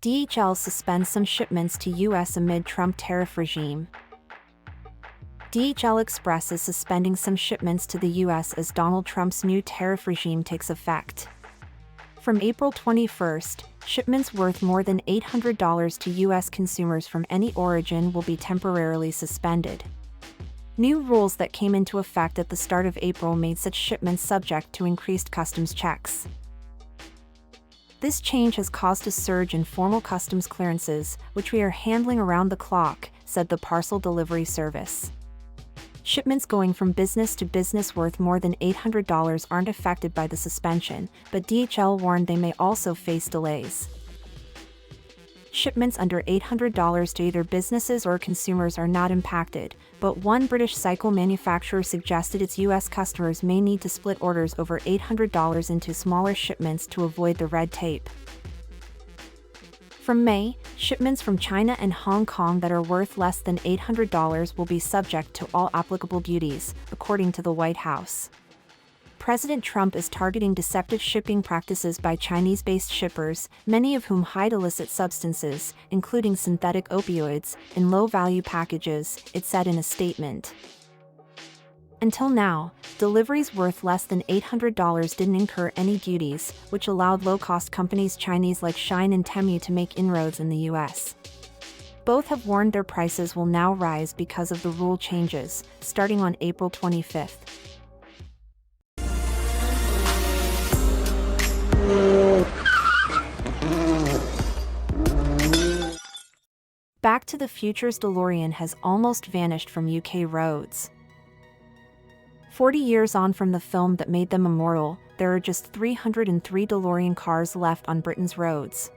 DHL suspends some shipments to U.S. amid Trump tariff regime. DHL Express is suspending some shipments to the U.S. as Donald Trump's new tariff regime takes effect. From April 21st, shipments worth more than $800 to U.S. consumers from any origin will be temporarily suspended. New rules that came into effect at the start of April made such shipments subject to increased customs checks. This change has caused a surge in formal customs clearances, which we are handling around the clock, said the parcel delivery service. Shipments going from business to business worth more than $800 aren't affected by the suspension, but DHL warned they may also face delays. Shipments under $800 to either businesses or consumers are not impacted, but one British cycle manufacturer suggested its U.S. customers may need to split orders over $800 into smaller shipments to avoid the red tape. From May, shipments from China and Hong Kong that are worth less than $800 will be subject to all applicable duties, according to the White House. President Trump is targeting deceptive shipping practices by Chinese-based shippers, many of whom hide illicit substances, including synthetic opioids, in low-value packages, it said in a statement. Until now, deliveries worth less than $800 didn't incur any duties, which allowed low-cost companies Chinese like Shine and Temu to make inroads in the U.S. Both have warned their prices will now rise because of the rule changes, starting on April 25th. Back to the Future's DeLorean has almost vanished from UK roads. 40 years on from the film that made them immortal, there are just 303 DeLorean cars left on Britain's roads.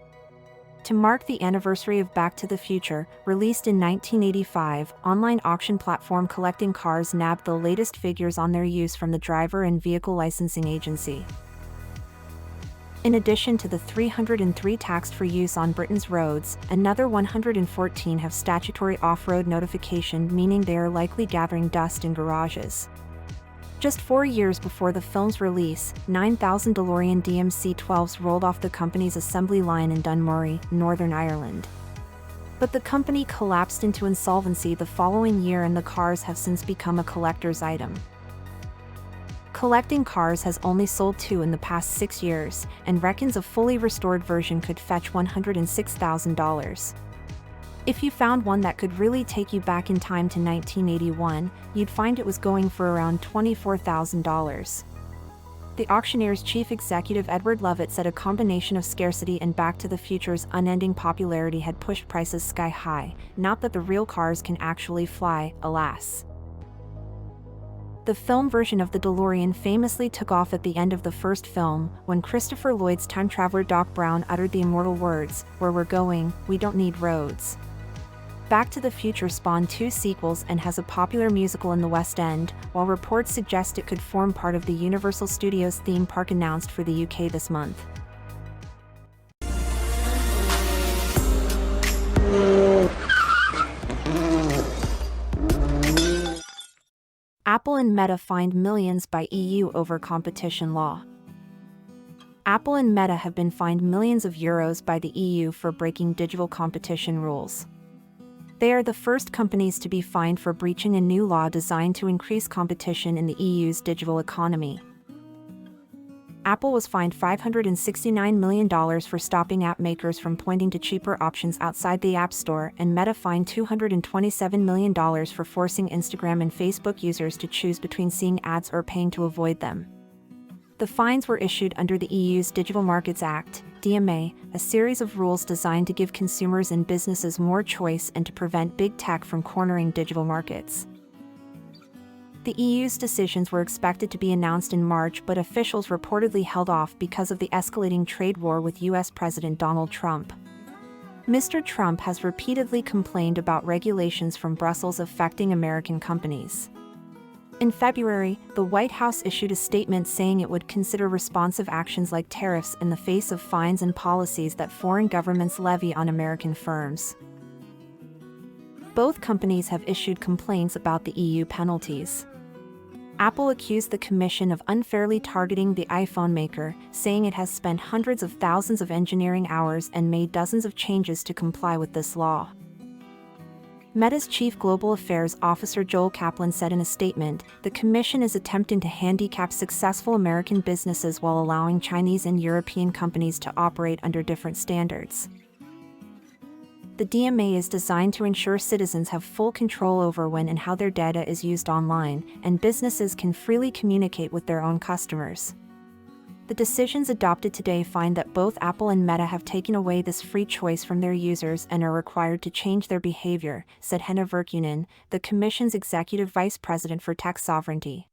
To mark the anniversary of Back to the Future, released in 1985, online auction platform Collecting Cars nabbed the latest figures on their use from the Driver and Vehicle Licensing Agency. In addition to the 303 taxed for use on Britain's roads, another 114 have statutory off-road notification, meaning they are likely gathering dust in garages. Just 4 years before the film's release, 9,000 DeLorean DMC-12s rolled off the company's assembly line in Dunmurry, Northern Ireland. But the company collapsed into insolvency the following year and the cars have since become a collector's item. Collecting Cars has only sold 2 in the past 6 years, and reckons a fully restored version could fetch $106,000. If you found one that could really take you back in time to 1981, you'd find it was going for around $24,000. The auctioneer's chief executive Edward Lovett said a combination of scarcity and Back to the Future's unending popularity had pushed prices sky high, not that the real cars can actually fly, alas. The film version of the DeLorean famously took off at the end of the first film, when Christopher Lloyd's time traveler Doc Brown uttered the immortal words, "Where we're going, we don't need roads." Back to the Future spawned 2 sequels and has a popular musical in the West End, while reports suggest it could form part of the Universal Studios theme park announced for the UK this month. Apple and Meta fined millions by EU over competition law. Apple and Meta have been fined millions of euros by the EU for breaking digital competition rules. They are the first companies to be fined for breaching a new law designed to increase competition in the EU's digital economy. Apple was fined $569 million for stopping app makers from pointing to cheaper options outside the App Store, and Meta fined $227 million for forcing Instagram and Facebook users to choose between seeing ads or paying to avoid them. The fines were issued under the EU's Digital Markets Act, DMA, a series of rules designed to give consumers and businesses more choice and to prevent big tech from cornering digital markets. The EU's decisions were expected to be announced in March, but officials reportedly held off because of the escalating trade war with US President Donald Trump. Mr. Trump has repeatedly complained about regulations from Brussels affecting American companies. In February, the White House issued a statement saying it would consider responsive actions like tariffs in the face of fines and policies that foreign governments levy on American firms. Both companies have issued complaints about the EU penalties. Apple accused the Commission of unfairly targeting the iPhone maker, saying it has spent hundreds of thousands of engineering hours and made dozens of changes to comply with this law. Meta's Chief Global Affairs Officer Joel Kaplan said in a statement, "The Commission is attempting to handicap successful American businesses while allowing Chinese and European companies to operate under different standards." The DMA is designed to ensure citizens have full control over when and how their data is used online, and businesses can freely communicate with their own customers. The decisions adopted today find that both Apple and Meta have taken away this free choice from their users and are required to change their behavior, said Henna Virkunen, the Commission's Executive Vice President for Tech Sovereignty.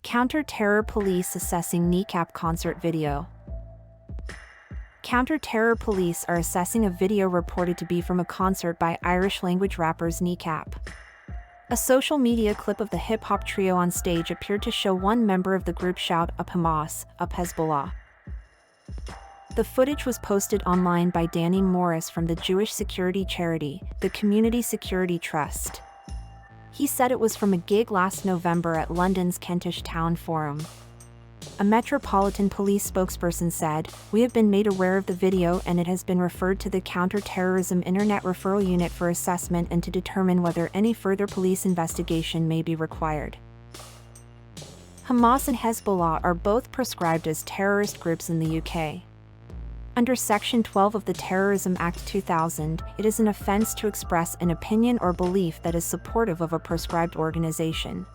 Counterterror police assessing Kneecap concert video. Counterterror police are assessing a video reported to be from a concert by Irish-language rappers Kneecap. A social media clip of the hip-hop trio on stage appeared to show one member of the group shout, "Up Hamas, up Hezbollah." The footage was posted online by Danny Morris from the Jewish security charity, the Community Security Trust. He said it was from a gig last November at London's Kentish Town Forum. A Metropolitan Police spokesperson said, "We have been made aware of the video and it has been referred to the Counterterrorism Internet Referral Unit for assessment and to determine whether any further police investigation may be required." Hamas and Hezbollah are both proscribed as terrorist groups in the UK. Under Section 12 of the Terrorism Act 2000, it is an offence to express an opinion or belief that is supportive of a proscribed organization.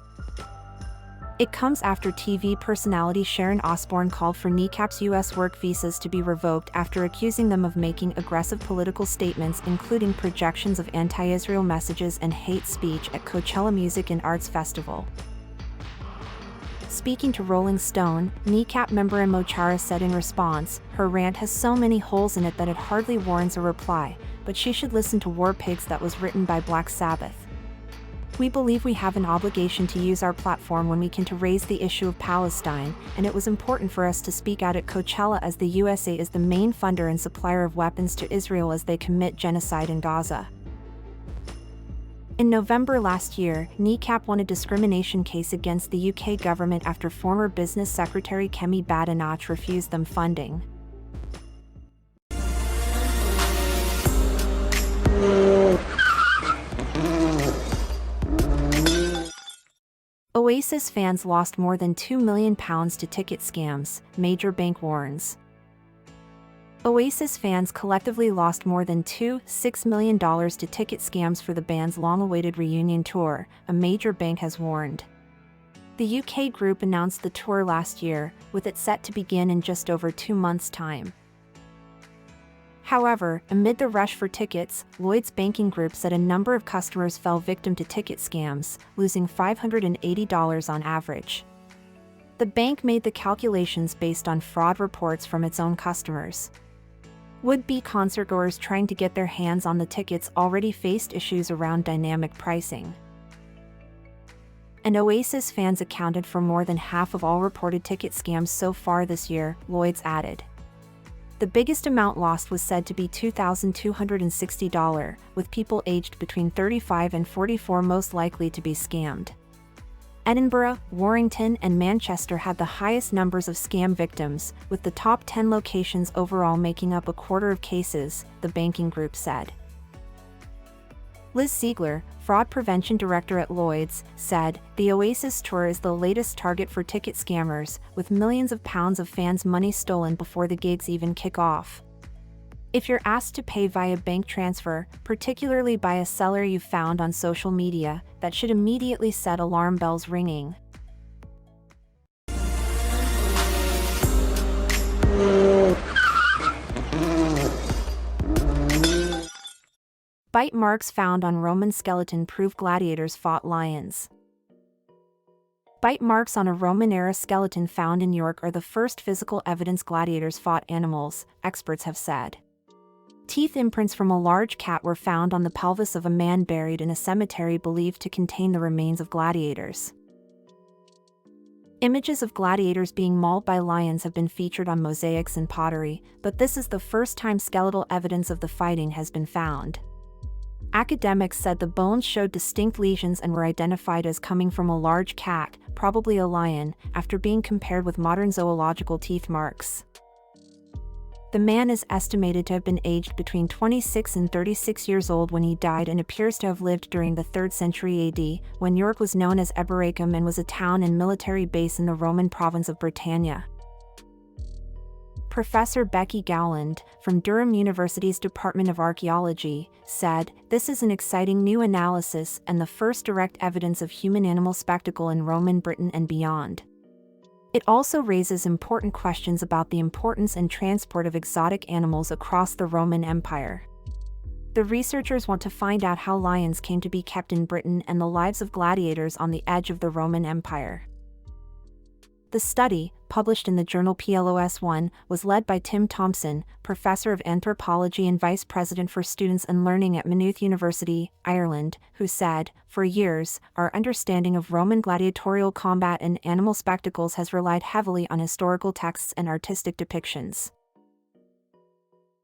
It comes after TV personality Sharon Osbourne called for Kneecap's U.S. work visas to be revoked after accusing them of making aggressive political statements, including projections of anti-Israel messages and hate speech at Coachella Music and Arts Festival. Speaking to Rolling Stone, Kneecap member Imo Chara said in response, "Her rant has so many holes in it that it hardly warrants a reply, but she should listen to War Pigs that was written by Black Sabbath. We believe we have an obligation to use our platform when we can to raise the issue of Palestine, and it was important for us to speak out at Coachella as the USA is the main funder and supplier of weapons to Israel as they commit genocide in Gaza." In November last year, Kneecap won a discrimination case against the UK government after former Business Secretary Kemi Badenoch refused them funding. Oasis fans lost more than £2 million to ticket scams, major bank warns. Oasis fans collectively lost more than $6 million to ticket scams for the band's long-awaited reunion tour, a major bank has warned. The UK group announced the tour last year, with it set to begin in just over 2 months' time. However, amid the rush for tickets, Lloyds Banking Group said a number of customers fell victim to ticket scams, losing $580 on average. The bank made the calculations based on fraud reports from its own customers. Would-be concertgoers trying to get their hands on the tickets already faced issues around dynamic pricing. And Oasis fans accounted for more than half of all reported ticket scams so far this year, Lloyds added. The biggest amount lost was said to be $2,260, with people aged between 35 and 44 most likely to be scammed. Edinburgh, Warrington, and Manchester had the highest numbers of scam victims, with the top 10 locations overall making up a quarter of cases, the banking group said. Liz Ziegler, fraud prevention director at Lloyds, said, "The Oasis tour is the latest target for ticket scammers, with millions of pounds of fans' money stolen before the gigs even kick off. If you're asked to pay via bank transfer, particularly by a seller you found on social media, that should immediately set alarm bells ringing." Bite marks found on Roman skeleton prove gladiators fought lions. Bite marks on a Roman-era skeleton found in York are the first physical evidence gladiators fought animals, experts have said. Teeth imprints from a large cat were found on the pelvis of a man buried in a cemetery believed to contain the remains of gladiators. Images of gladiators being mauled by lions have been featured on mosaics and pottery, but this is the first time skeletal evidence of the fighting has been found. Academics said the bones showed distinct lesions and were identified as coming from a large cat, probably a lion, after being compared with modern zoological teeth marks. The man is estimated to have been aged between 26 and 36 years old when he died and appears to have lived during the 3rd century AD, when York was known as Eboracum and was a town and military base in the Roman province of Britannia. Professor Becky Gowland, from Durham University's Department of Archaeology, said, "This is an exciting new analysis and the first direct evidence of human-animal spectacle in Roman Britain and beyond. It also raises important questions about the importance and transport of exotic animals across the Roman Empire." The researchers want to find out how lions came to be kept in Britain and the lives of gladiators on the edge of the Roman Empire. The study, published in the journal PLOS I, was led by Tim Thompson, professor of anthropology and vice president for students and learning at Maynooth University, Ireland, who said, "For years, our understanding of Roman gladiatorial combat and animal spectacles has relied heavily on historical texts and artistic depictions.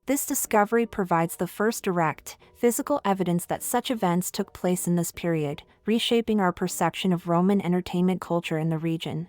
This discovery provides the first direct, physical evidence that such events took place in this period, reshaping our perception of Roman entertainment culture in the region."